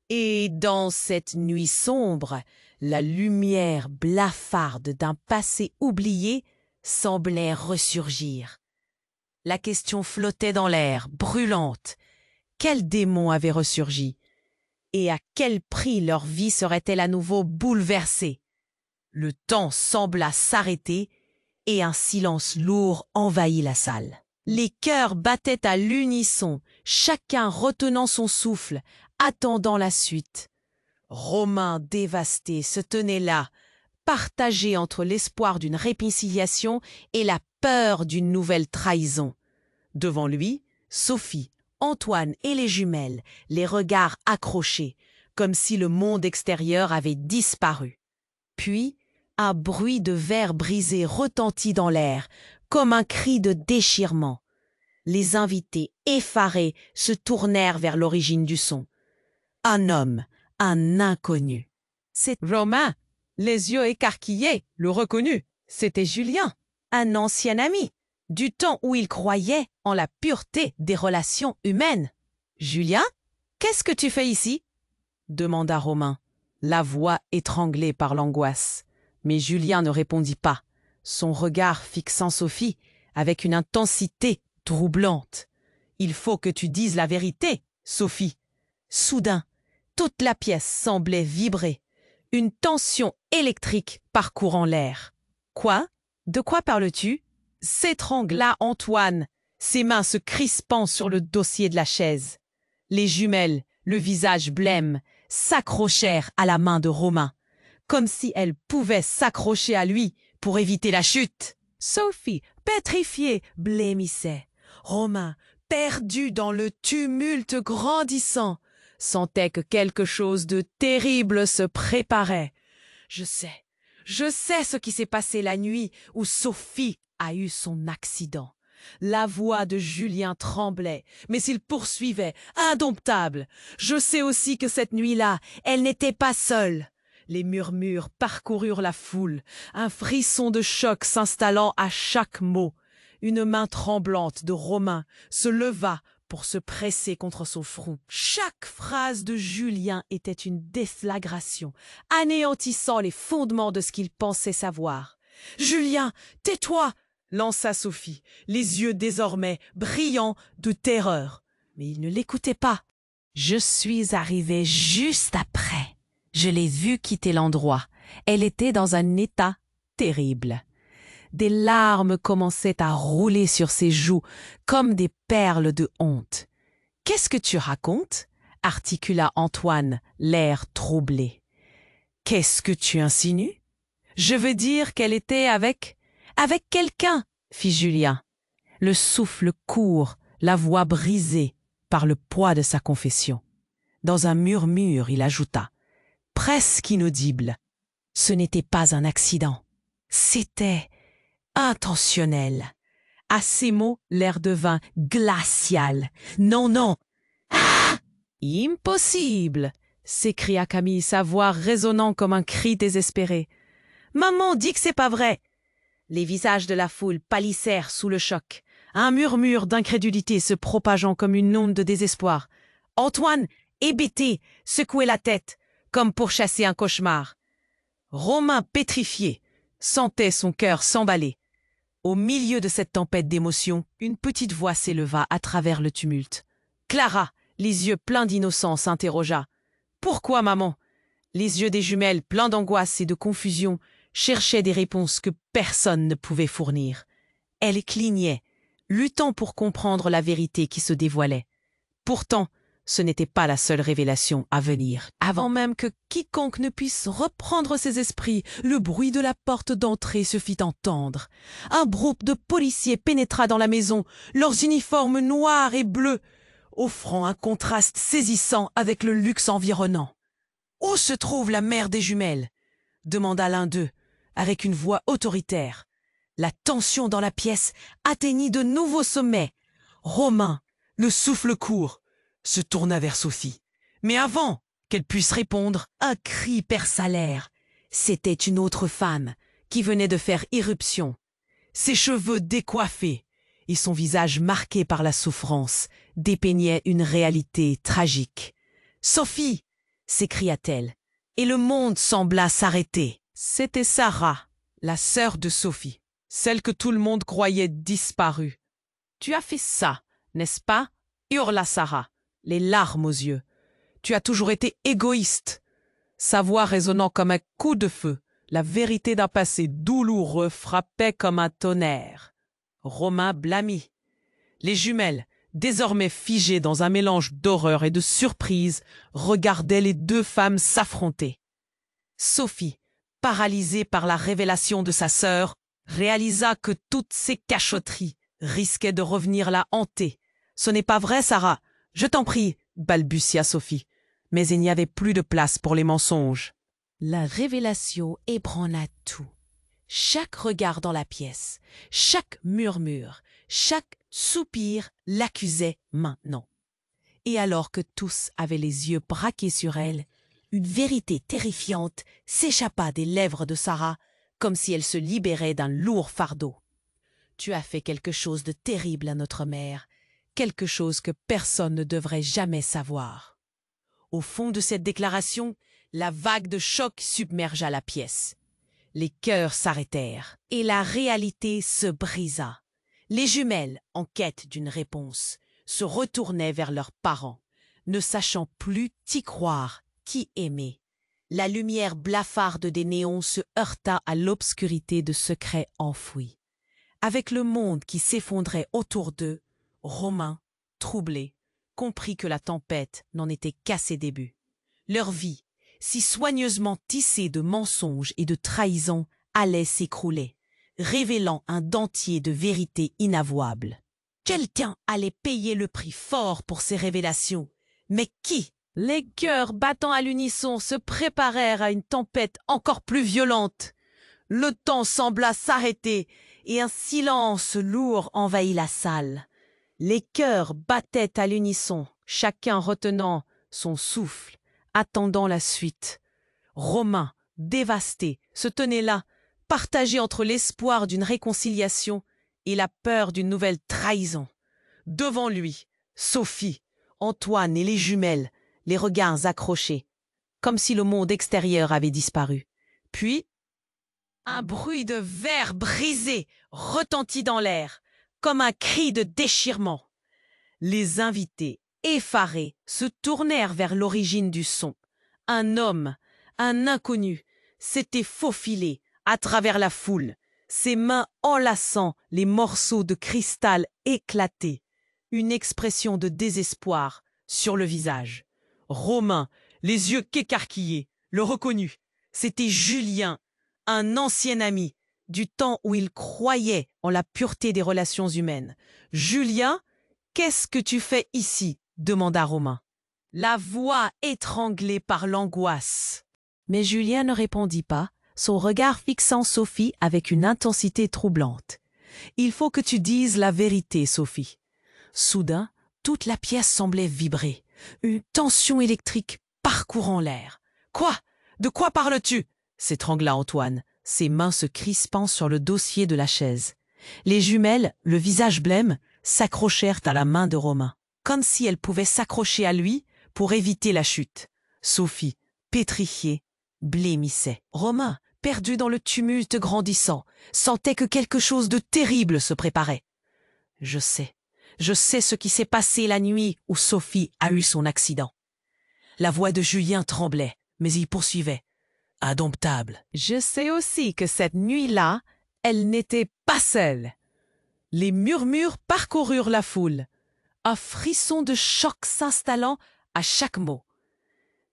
Et dans cette nuit sombre, la lumière blafarde d'un passé oublié semblait ressurgir. La question flottait dans l'air, brûlante. Quel démon avait ressurgi? Et à quel prix leur vie serait-elle à nouveau bouleversée? Le temps sembla s'arrêter et un silence lourd envahit la salle. Les cœurs battaient à l'unisson, chacun retenant son souffle, attendant la suite. Romain dévasté se tenait là, partagé entre l'espoir d'une réconciliation et la peur d'une nouvelle trahison. Devant lui, Sophie, Antoine et les jumelles, les regards accrochés, comme si le monde extérieur avait disparu. Puis, un bruit de verre brisé retentit dans l'air, comme un cri de déchirement. Les invités, effarés, se tournèrent vers l'origine du son. Un homme, un inconnu. C'est Romain, les yeux écarquillés, le reconnut. C'était Julien, un ancien ami, du temps où il croyait en la pureté des relations humaines. « Julien, qu'est-ce que tu fais ici ?» demanda Romain, la voix étranglée par l'angoisse. Mais Julien ne répondit pas, son regard fixant Sophie avec une intensité troublante. « Il faut que tu dises la vérité, Sophie. » Soudain, toute la pièce semblait vibrer, une tension électrique parcourant l'air. « Quoi? De quoi parles-tu » s'étrangla Antoine, ses mains se crispant sur le dossier de la chaise. Les jumelles, le visage blême, s'accrochèrent à la main de Romain, comme si elles pouvaient s'accrocher à lui pour éviter la chute. Sophie, pétrifiée, blêmissait. Romain, perdu dans le tumulte grandissant, sentait que quelque chose de terrible se préparait. Je sais ce qui s'est passé la nuit où Sophie a eu son accident. La voix de Julien tremblait, mais il poursuivait, indomptable. Je sais aussi que cette nuit-là, elle n'était pas seule. Les murmures parcoururent la foule, un frisson de choc s'installant à chaque mot. Une main tremblante de Romain se leva pour se presser contre son front. Chaque phrase de Julien était une déflagration, anéantissant les fondements de ce qu'il pensait savoir. « Julien, tais-toi !» lança Sophie, les yeux désormais brillants de terreur. Mais il ne l'écoutait pas. « Je suis arrivée juste après. » Je l'ai vue quitter l'endroit. Elle était dans un état terrible. Des larmes commençaient à rouler sur ses joues comme des perles de honte. « Qu'est-ce que tu racontes ?» articula Antoine, l'air troublé. « Qu'est-ce que tu insinues ?»« Je veux dire qu'elle était avec... avec quelqu'un, » fit Julien. Le souffle court, la voix brisée par le poids de sa confession. Dans un murmure, il ajouta, presque inaudible, « Ce n'était pas un accident, c'était intentionnel. » À ces mots, l'air devint glacial. « Non, non !»« Ah !»« Impossible !» s'écria Camille, sa voix résonnant comme un cri désespéré. « Maman dit que c'est pas vrai !» Les visages de la foule pâlissèrent sous le choc, un murmure d'incrédulité se propageant comme une onde de désespoir. Antoine, hébété, secouait la tête, comme pour chasser un cauchemar. Romain, pétrifié, sentait son cœur s'emballer. Au milieu de cette tempête d'émotions, une petite voix s'éleva à travers le tumulte. Clara, les yeux pleins d'innocence, interrogea. « Pourquoi, maman ?» Les yeux des jumelles, pleins d'angoisse et de confusion, cherchaient des réponses que personne ne pouvait fournir. Elles clignaient, luttant pour comprendre la vérité qui se dévoilait. Pourtant, ce n'était pas la seule révélation à venir. Avant même que quiconque ne puisse reprendre ses esprits, le bruit de la porte d'entrée se fit entendre. Un groupe de policiers pénétra dans la maison, leurs uniformes noirs et bleus, offrant un contraste saisissant avec le luxe environnant. « Où se trouve la mère des jumelles ?» demanda l'un d'eux, avec une voix autoritaire. La tension dans la pièce atteignit de nouveaux sommets. Romain, le souffle court, se tourna vers Sophie. Mais avant qu'elle puisse répondre, un cri perça l'air. C'était une autre femme qui venait de faire irruption. Ses cheveux décoiffés et son visage marqué par la souffrance dépeignaient une réalité tragique. « Sophie !» s'écria-t-elle, et le monde sembla s'arrêter. C'était Sarah, la sœur de Sophie, celle que tout le monde croyait disparue. « Tu as fait ça, n'est-ce pas ?» hurla Sarah, les larmes aux yeux. « Tu as toujours été égoïste. » Sa voix résonnant comme un coup de feu, la vérité d'un passé douloureux frappait comme un tonnerre. Romain blâmit. Les jumelles, désormais figées dans un mélange d'horreur et de surprise, regardaient les deux femmes s'affronter. Sophie, paralysée par la révélation de sa sœur, réalisa que toutes ces cachotteries risquaient de revenir la hanter. « Ce n'est pas vrai, Sarah, je t'en prie, » balbutia Sophie. Mais il n'y avait plus de place pour les mensonges. La révélation ébranla tout. Chaque regard dans la pièce, chaque murmure, chaque soupir l'accusait maintenant. Et alors que tous avaient les yeux braqués sur elle, une vérité terrifiante s'échappa des lèvres de Sarah comme si elle se libérait d'un lourd fardeau. « Tu as fait quelque chose de terrible à notre mère, quelque chose que personne ne devrait jamais savoir. » Au fond de cette déclaration, la vague de choc submergea la pièce. Les cœurs s'arrêtèrent et la réalité se brisa. Les jumelles, en quête d'une réponse, se retournaient vers leurs parents, ne sachant plus qui croire, qui aimer. La lumière blafarde des néons se heurta à l'obscurité de secrets enfouis. Avec le monde qui s'effondrait autour d'eux, Romain, troublé, comprit que la tempête n'en était qu'à ses débuts. Leur vie, si soigneusement tissée de mensonges et de trahisons, allait s'écrouler, révélant un dentier de vérités inavouables. Quelqu'un allait payer le prix fort pour ces révélations. Mais qui? Les cœurs battant à l'unisson se préparèrent à une tempête encore plus violente. Le temps sembla s'arrêter et un silence lourd envahit la salle. Les cœurs battaient à l'unisson, chacun retenant son souffle, attendant la suite. Romain, dévasté, se tenait là, partagé entre l'espoir d'une réconciliation et la peur d'une nouvelle trahison. Devant lui, Sophie, Antoine et les jumelles, les regards accrochés, comme si le monde extérieur avait disparu. Puis, un bruit de verre brisé retentit dans l'air, comme un cri de déchirement. Les invités, effarés, se tournèrent vers l'origine du son. Un homme, Un inconnu s'était faufilé à travers la foule, ses mains enlaçant les morceaux de cristal éclatés, une expression de désespoir sur le visage. Romain, les yeux écarquillés, le reconnut. C'était Julien, un ancien ami, du temps où il croyait en la pureté des relations humaines. « Julien, qu'est-ce que tu fais ici ?» demanda Romain, la voix étranglée par l'angoisse. Mais Julien ne répondit pas, son regard fixant Sophie avec une intensité troublante. « Il faut que tu dises la vérité, Sophie. » Soudain, toute la pièce semblait vibrer, une tension électrique parcourant l'air. « Quoi? De quoi parles-tu » s'étrangla Antoine, ses mains se crispant sur le dossier de la chaise. Les jumelles, le visage blême, s'accrochèrent à la main de Romain, comme si elles pouvaient s'accrocher à lui pour éviter la chute. Sophie, pétrifiée, blêmissait. Romain, perdu dans le tumulte grandissant, sentait que quelque chose de terrible se préparait. « Je sais ce qui s'est passé la nuit où Sophie a eu son accident. » La voix de Julien tremblait, mais il poursuivait. Indomptable. « Je sais aussi que cette nuit-là, elle n'était pas seule. » Les murmures parcoururent la foule, un frisson de choc s'installant à chaque mot.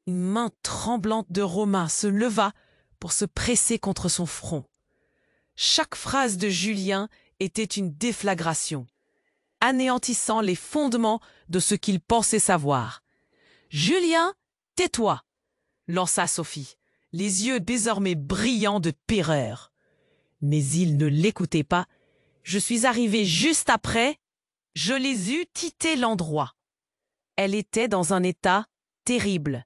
Une main tremblante de Romain se leva pour se presser contre son front. Chaque phrase de Julien était une déflagration, anéantissant les fondements de ce qu'il pensait savoir. « Julien, tais-toi !» lança Sophie, les yeux désormais brillants de terreur. Mais il ne l'écoutait pas. « Je suis arrivé juste après. Je les eus quitté l'endroit. » Elle était dans un état terrible.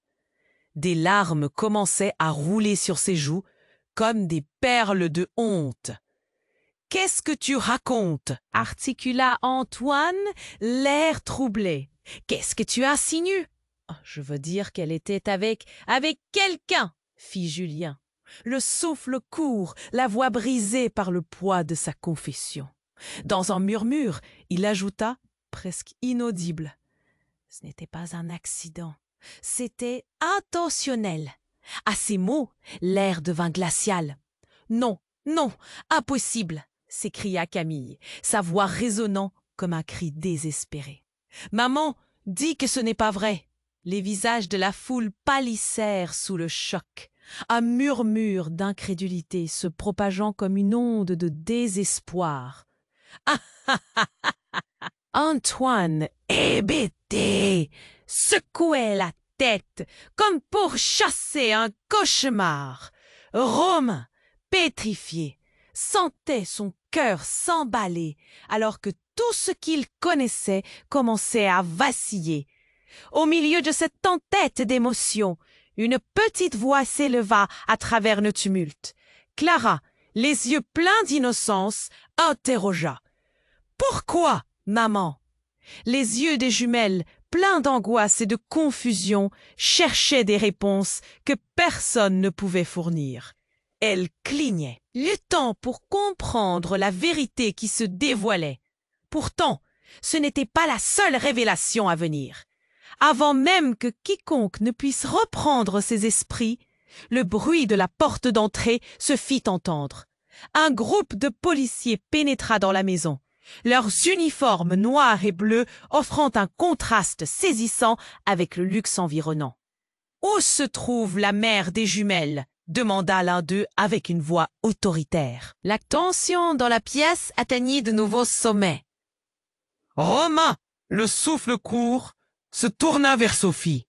Des larmes commençaient à rouler sur ses joues comme des perles de honte. « Qu'est-ce que tu racontes ?» articula Antoine, l'air troublé. « Qu'est-ce que tu insinues ?»« Je veux dire qu'elle était avec quelqu'un, » fit Julien, le souffle court, la voix brisée par le poids de sa confession. Dans un murmure, il ajouta, presque inaudible, « Ce n'était pas un accident, c'était intentionnel. » À ces mots, l'air devint glacial. « Non, non, impossible !» s'écria Camille, sa voix résonnant comme un cri désespéré. « Maman, dis que ce n'est pas vrai !» Les visages de la foule pâlissèrent sous le choc, un murmure d'incrédulité se propageant comme une onde de désespoir. Antoine, hébété, secouait la tête comme pour chasser un cauchemar. Romain, pétrifié, sentait son cœur s'emballer alors que tout ce qu'il connaissait commençait à vaciller. Au milieu de cette tempête d'émotions, une petite voix s'éleva à travers le tumulte. Clara, les yeux pleins d'innocence, interrogea. « Pourquoi, maman ?» Les yeux des jumelles, pleins d'angoisse et de confusion, cherchaient des réponses que personne ne pouvait fournir. Elles clignaient, luttant pour comprendre la vérité qui se dévoilait. Pourtant, ce n'était pas la seule révélation à venir. Avant même que quiconque ne puisse reprendre ses esprits, le bruit de la porte d'entrée se fit entendre. Un groupe de policiers pénétra dans la maison, leurs uniformes noirs et bleus offrant un contraste saisissant avec le luxe environnant. « Où se trouve la mère des jumelles ?» demanda l'un d'eux avec une voix autoritaire. La tension dans la pièce atteignit de nouveaux sommets. Romain, le souffle court, se tourna vers Sophie.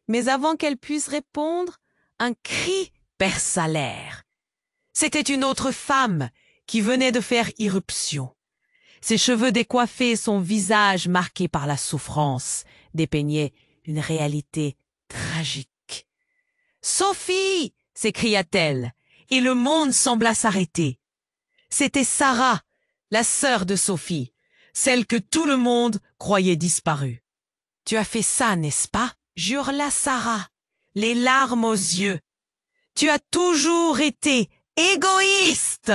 Mais avant qu'elle puisse répondre, un cri perça l'air. C'était une autre femme qui venait de faire irruption. Ses cheveux décoiffés et son visage marqué par la souffrance dépeignaient une réalité tragique. « Sophie !» s'écria-t-elle, et le monde sembla s'arrêter. C'était Sarah, la sœur de Sophie, celle que tout le monde croyait disparue. « Tu as fait ça, n'est-ce pas ?» jura Sarah, les larmes aux yeux. « Tu as toujours été égoïste !»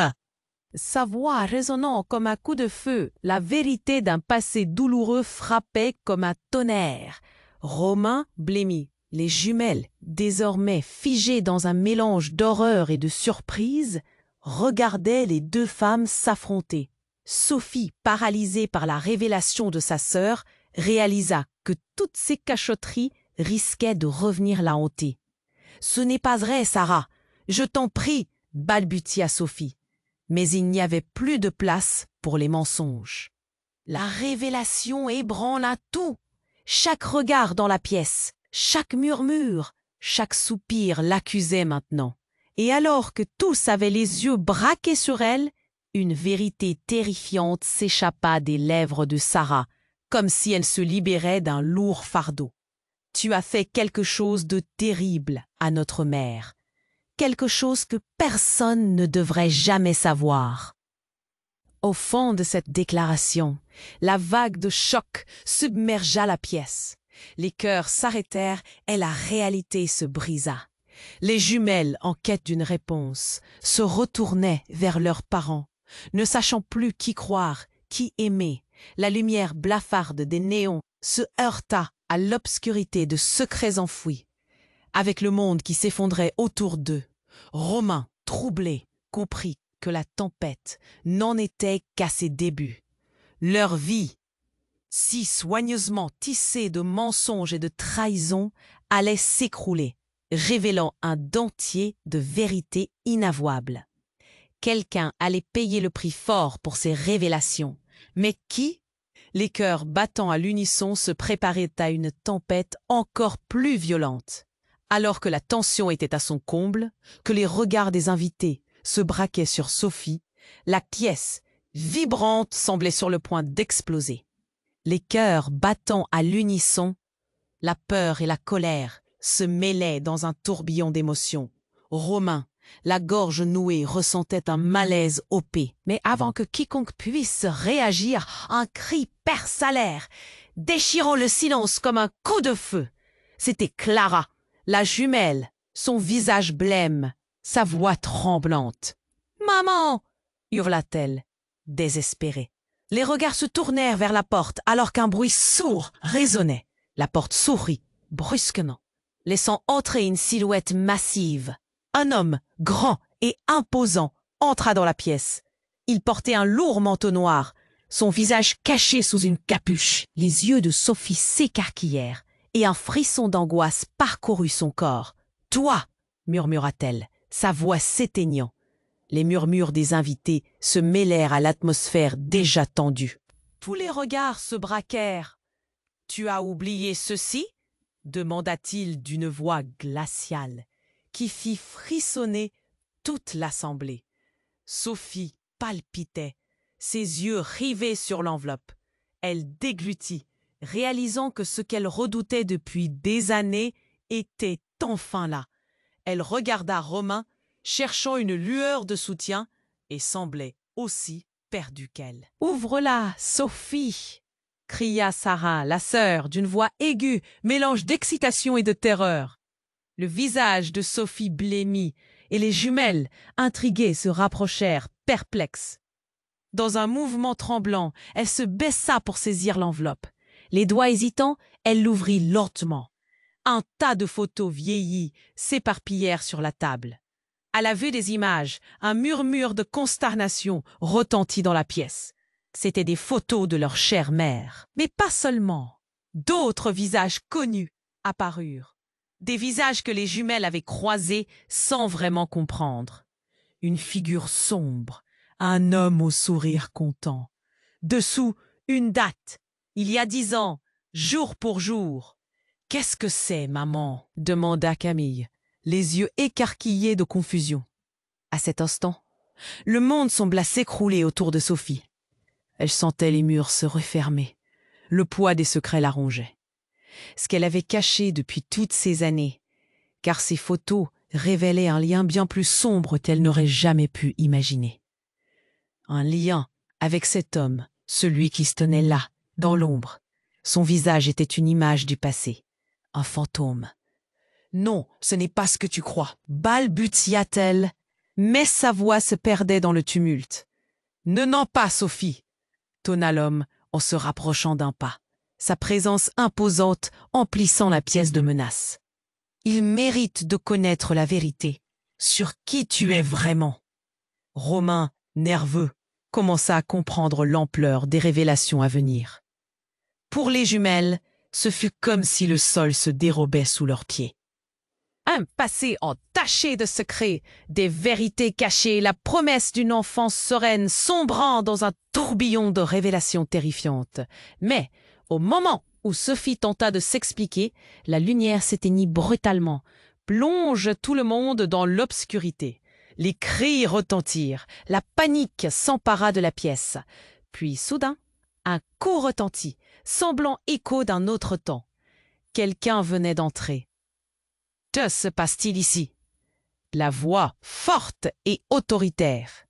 Sa voix résonnant comme un coup de feu, la vérité d'un passé douloureux frappait comme un tonnerre. Romain blêmit. Les jumelles, désormais figées dans un mélange d'horreur et de surprise, regardaient les deux femmes s'affronter. Sophie, paralysée par la révélation de sa sœur, réalisa que toutes ces cachotteries risquaient de revenir la hanter. « Ce n'est pas vrai, Sarah. Je t'en prie, balbutia Sophie. Mais il n'y avait plus de place pour les mensonges. La révélation ébranla tout. Chaque regard dans la pièce, chaque murmure, chaque soupir l'accusait maintenant. Et alors que tous avaient les yeux braqués sur elle, une vérité terrifiante s'échappa des lèvres de Sarah, comme si elle se libérait d'un lourd fardeau. « Tu as fait quelque chose de terrible à notre mère. Quelque chose que personne ne devrait jamais savoir. » Au fond de cette déclaration, la vague de choc submergea la pièce. Les cœurs s'arrêtèrent et la réalité se brisa. Les jumelles, en quête d'une réponse, se retournaient vers leurs parents, ne sachant plus qui croire, qui aimer. La lumière blafarde des néons se heurta à l'obscurité de secrets enfouis. Avec le monde qui s'effondrait autour d'eux, Romain, troublé, comprit que la tempête n'en était qu'à ses débuts. Leur vie, si soigneusement tissée de mensonges et de trahisons, allait s'écrouler, révélant un dentier de vérité inavouable. Quelqu'un allait payer le prix fort pour ces révélations. Mais qui? Les cœurs battant à l'unisson se préparaient à une tempête encore plus violente. Alors que la tension était à son comble, que les regards des invités se braquaient sur Sophie, la pièce, vibrante, semblait sur le point d'exploser. Les cœurs battant à l'unisson, la peur et la colère se mêlaient dans un tourbillon d'émotions. Romain, la gorge nouée, ressentait un malaise opé. Mais avant que quiconque puisse réagir, un cri perça l'air, déchirant le silence comme un coup de feu. C'était Clara, la jumelle, son visage blême, sa voix tremblante. « Maman !» hurla-t-elle, désespérée. Les regards se tournèrent vers la porte alors qu'un bruit sourd résonnait. La porte s'ouvrit brusquement, laissant entrer une silhouette massive. Un homme, grand et imposant, entra dans la pièce. Il portait un lourd manteau noir, son visage caché sous une capuche. Les yeux de Sophie s'écarquillèrent et un frisson d'angoisse parcourut son corps. « Toi !» murmura-t-elle, sa voix s'éteignant. Les murmures des invités se mêlèrent à l'atmosphère déjà tendue. Tous les regards se braquèrent. « Tu as oublié ceci ?» demanda-t-il d'une voix glaciale, qui fit frissonner toute l'assemblée. Sophie palpitait, ses yeux rivés sur l'enveloppe. Elle déglutit, réalisant que ce qu'elle redoutait depuis des années était enfin là. Elle regarda Romain, cherchant une lueur de soutien, et semblait aussi perdue qu'elle. « Ouvre-la, Sophie !» cria Sarah, la sœur, d'une voix aiguë, mélange d'excitation et de terreur. Le visage de Sophie blêmit, et les jumelles, intriguées, se rapprochèrent, perplexes. Dans un mouvement tremblant, elle se baissa pour saisir l'enveloppe. Les doigts hésitants, elle l'ouvrit lentement. Un tas de photos vieillies s'éparpillèrent sur la table. À la vue des images, un murmure de consternation retentit dans la pièce. C'étaient des photos de leur chère mère. Mais pas seulement. D'autres visages connus apparurent. Des visages que les jumelles avaient croisés sans vraiment comprendre. Une figure sombre, un homme au sourire content. Dessous, une date. Il y a 10 ans, jour pour jour. « Qu'est-ce que c'est, maman ?» demanda Camille, les yeux écarquillés de confusion. À cet instant, le monde sembla s'écrouler autour de Sophie. Elle sentait les murs se refermer. Le poids des secrets la rongeait. Ce qu'elle avait caché depuis toutes ces années, car ces photos révélaient un lien bien plus sombre qu'elle n'aurait jamais pu imaginer. Un lien avec cet homme, celui qui se tenait là, dans l'ombre. Son visage était une image du passé, un fantôme. « Non, ce n'est pas ce que tu crois !» balbutia-t-elle, mais sa voix se perdait dans le tumulte. « Ne mens pas, Sophie !» tonna l'homme en se rapprochant d'un pas, sa présence imposante emplissant la pièce de menace. Il mérite de connaître la vérité sur qui tu es vraiment. Romain, nerveux, commença à comprendre l'ampleur des révélations à venir. Pour les jumelles, ce fut comme si le sol se dérobait sous leurs pieds. Un passé entaché de secrets, des vérités cachées, la promesse d'une enfance sereine sombrant dans un tourbillon de révélations terrifiantes. Mais, au moment où Sophie tenta de s'expliquer, la lumière s'éteignit brutalement, plonge tout le monde dans l'obscurité. Les cris retentirent, la panique s'empara de la pièce. Puis, soudain, un coup retentit, semblant écho d'un autre temps. Quelqu'un venait d'entrer. « Que se passe-t-il ici » La voix, forte et autoritaire,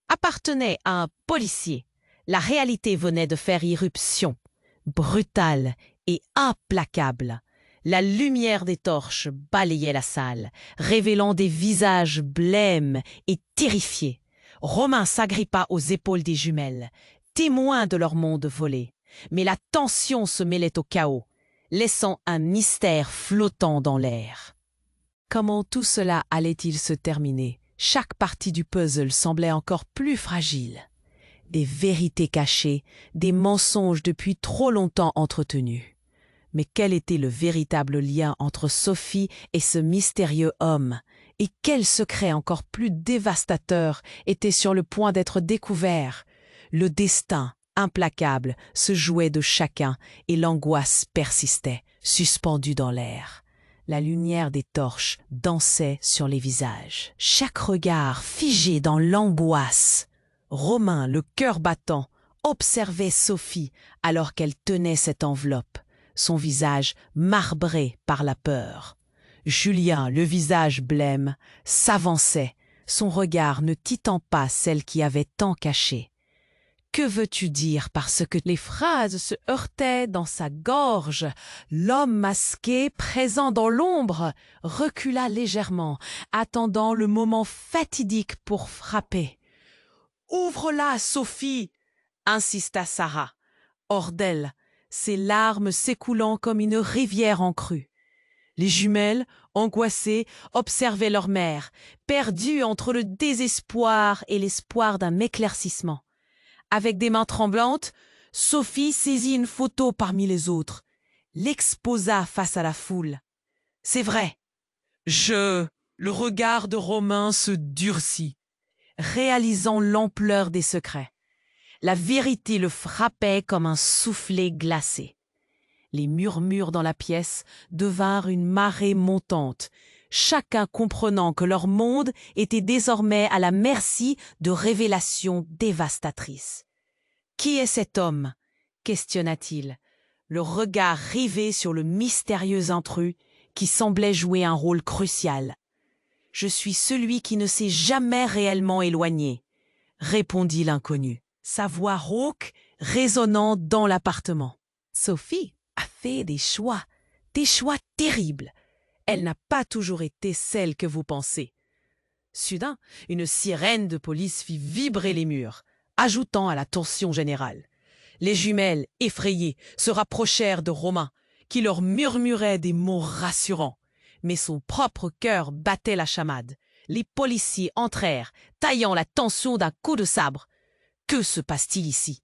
appartenait à un policier. La réalité venait de faire irruption, brutale et implacable. La lumière des torches balayait la salle, révélant des visages blêmes et terrifiés. Romain s'agrippa aux épaules des jumelles, témoins de leur monde volé. Mais la tension se mêlait au chaos, laissant un mystère flottant dans l'air. Comment tout cela allait-il se terminer? Chaque partie du puzzle semblait encore plus fragile. Des vérités cachées, des mensonges depuis trop longtemps entretenus. Mais quel était le véritable lien entre Sophie et ce mystérieux homme? Et quel secret encore plus dévastateur était sur le point d'être découvert? Le destin, implacable, se jouait de chacun et l'angoisse persistait, suspendue dans l'air. La lumière des torches dansait sur les visages. Chaque regard figé dans l'angoisse. Romain, le cœur battant, observait Sophie alors qu'elle tenait cette enveloppe, son visage marbré par la peur. Julien, le visage blême, s'avançait, son regard ne titant pas celle qui avait tant caché. Que veux-tu dire parce que les phrases se heurtaient dans sa gorge? L'homme masqué, présent dans l'ombre, recula légèrement, attendant le moment fatidique pour frapper. « Ouvre-la, Sophie !» insista Sarah. Hors d'elle, ses larmes s'écoulant comme une rivière en crue. Les jumelles, angoissées, observaient leur mère, perdues entre le désespoir et l'espoir d'un éclaircissement. Avec des mains tremblantes, Sophie saisit une photo parmi les autres, l'exposa face à la foule. C'est vrai. Le regard de Romain se durcit, réalisant l'ampleur des secrets. La vérité le frappait comme un soufflet glacé. Les murmures dans la pièce devinrent une marée montante, chacun comprenant que leur monde était désormais à la merci de révélations dévastatrices. « Qui est cet homme ?» questionna-t-il, le regard rivé sur le mystérieux intrus qui semblait jouer un rôle crucial. « Je suis celui qui ne s'est jamais réellement éloigné », répondit l'inconnu, sa voix rauque résonnant dans l'appartement. Sophie a fait des choix terribles. Elle n'a pas toujours été celle que vous pensez. Soudain, une sirène de police fit vibrer les murs, ajoutant à la tension générale. Les jumelles, effrayées, se rapprochèrent de Romain, qui leur murmurait des mots rassurants. Mais son propre cœur battait la chamade. Les policiers entrèrent, taillant la tension d'un coup de sabre. Que se passe-t-il ici?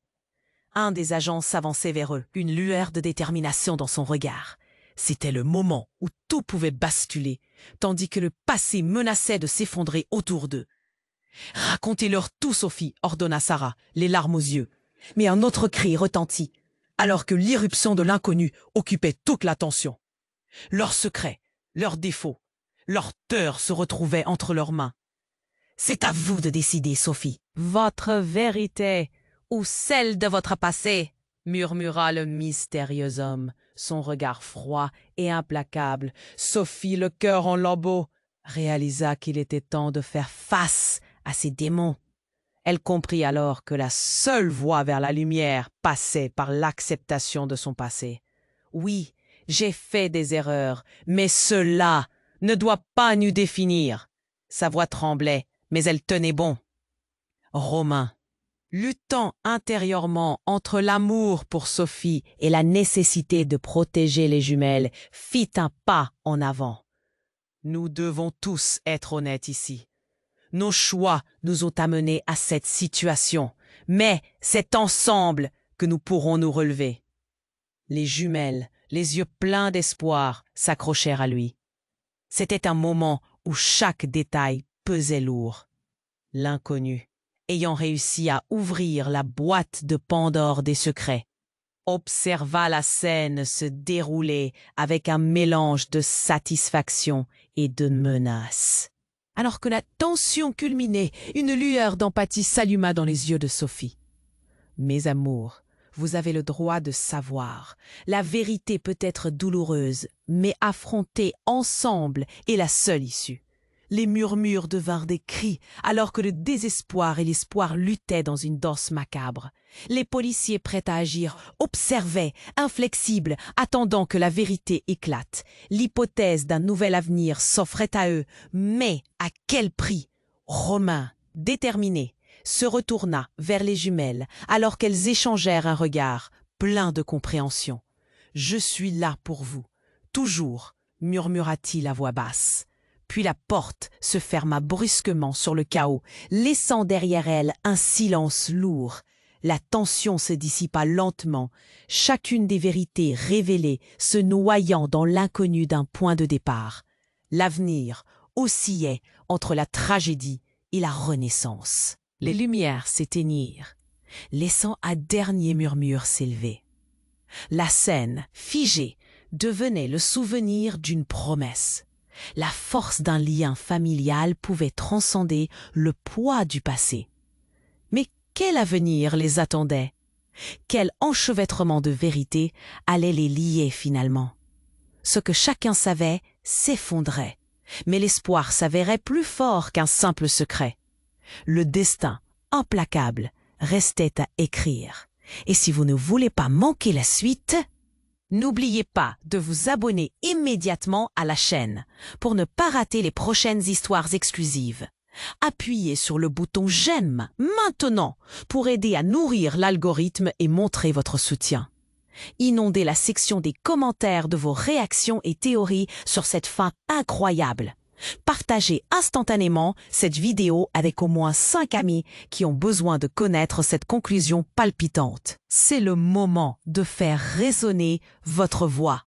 Un des agents s'avançait vers eux, une lueur de détermination dans son regard. C'était le moment où tout pouvait basculer, tandis que le passé menaçait de s'effondrer autour d'eux. « Racontez-leur tout, Sophie !» ordonna Sarah, les larmes aux yeux. Mais un autre cri retentit, alors que l'irruption de l'inconnu occupait toute l'attention. Leurs secrets, leurs défauts, leurs torts se retrouvaient entre leurs mains. « C'est à vous de décider, Sophie. Votre vérité ou celle de votre passé ?» murmura le mystérieux homme, son regard froid et implacable. Sophie, le cœur en lambeaux, réalisa qu'il était temps de faire face à ses démons. Elle comprit alors que la seule voie vers la lumière passait par l'acceptation de son passé. Oui, j'ai fait des erreurs, mais cela ne doit pas nous définir. Sa voix tremblait, mais elle tenait bon. Romain, luttant intérieurement entre l'amour pour Sophie et la nécessité de protéger les jumelles, fit un pas en avant. Nous devons tous être honnêtes ici. Nos choix nous ont amenés à cette situation, mais c'est ensemble que nous pourrons nous relever. Les jumelles, les yeux pleins d'espoir, s'accrochèrent à lui. C'était un moment où chaque détail pesait lourd. L'inconnu, ayant réussi à ouvrir la boîte de Pandore des secrets, observa la scène se dérouler avec un mélange de satisfaction et de menace. Alors que la tension culminait, une lueur d'empathie s'alluma dans les yeux de Sophie. « Mes amours, vous avez le droit de savoir. La vérité peut être douloureuse, mais affronter ensemble est la seule issue. » Les murmures devinrent des cris, alors que le désespoir et l'espoir luttaient dans une danse macabre. Les policiers prêts à agir observaient, inflexibles, attendant que la vérité éclate. L'hypothèse d'un nouvel avenir s'offrait à eux, mais à quel prix? Romain, déterminé, se retourna vers les jumelles, alors qu'elles échangèrent un regard plein de compréhension. « Je suis là pour vous, toujours, » murmura-t-il à voix basse. Puis la porte se ferma brusquement sur le chaos, laissant derrière elle un silence lourd. La tension se dissipa lentement, chacune des vérités révélées se noyant dans l'inconnu d'un point de départ. L'avenir oscillait entre la tragédie et la renaissance. Les lumières s'éteignirent, laissant un dernier murmure s'élever. La scène, figée, devenait le souvenir d'une promesse. La force d'un lien familial pouvait transcender le poids du passé. Mais quel avenir les attendait? Quel enchevêtrement de vérité allait les lier finalement? Ce que chacun savait s'effondrait, mais l'espoir s'avérait plus fort qu'un simple secret. Le destin, implacable, restait à écrire. Et si vous ne voulez pas manquer la suite, n'oubliez pas de vous abonner immédiatement à la chaîne pour ne pas rater les prochaines histoires exclusives. Appuyez sur le bouton j'aime maintenant pour aider à nourrir l'algorithme et montrer votre soutien. Inondez la section des commentaires de vos réactions et théories sur cette fin incroyable. Partagez instantanément cette vidéo avec au moins 5 amis qui ont besoin de connaître cette conclusion palpitante. C'est le moment de faire résonner votre voix.